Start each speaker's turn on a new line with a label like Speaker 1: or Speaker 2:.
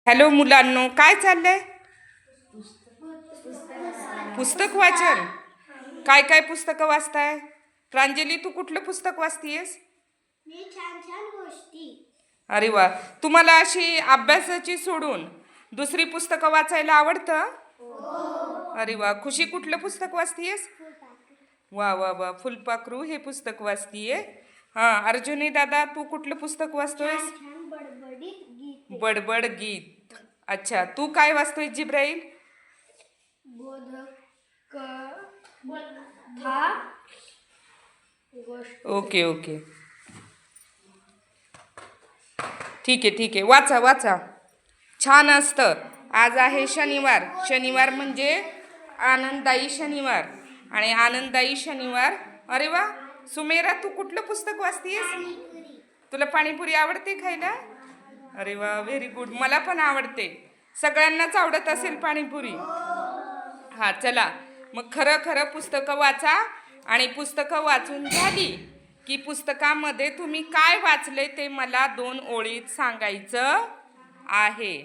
Speaker 1: Hello मुलांनो, काय चाललंय? पुस्तक वाचन. काय काय पुस्तकं वाचताय? प्रांजली, तू कुठलं पुस्तक वाचतीयस?
Speaker 2: मी छान छान गोष्टी.
Speaker 1: अरे वा, तुम्हाला अशी अभ्यासाची सोडून दुसरी पुस्तकं वाचायला आवडतं? अरे वा, खुशी कुठलं पुस्तक वाचतीयस? वा वा वा, फुलपाखरू हे पुस्तक वाचतीये. हा, अर्जुनी दादा, तू कुठलं पुस्तक वाचतोयस?
Speaker 2: छान बडबडीत गीत.
Speaker 1: बडबड गीत. अच्छा, तू काय वाचतोय जिब्राईल?
Speaker 2: बोधक था गोष्ट.
Speaker 1: ओके ओके, ठीक आहे ठीक आहे, वाचा वाचा, छान असतं. आज आहे शनिवार. शनिवार म्हणजे आनंददायी शनिवार. आणि आनंददायी शनिवार. अरे वा, सुमेरा, तू कुठलं पुस्तक वाचतीयस? तुला पाणीपुरी आवडते खायला? अरे वा, व्हेरी गुड. मला पण आवडते. सगळ्यांनाच आवडत असेल पाणीपुरी. हा, चला मग खरं खरं पुस्तकं वाचा. आणि पुस्तकं वाचून झाली की पुस्तकामध्ये तुम्ही काय वाचले ते मला 2 ओळीत सांगायचं आहे.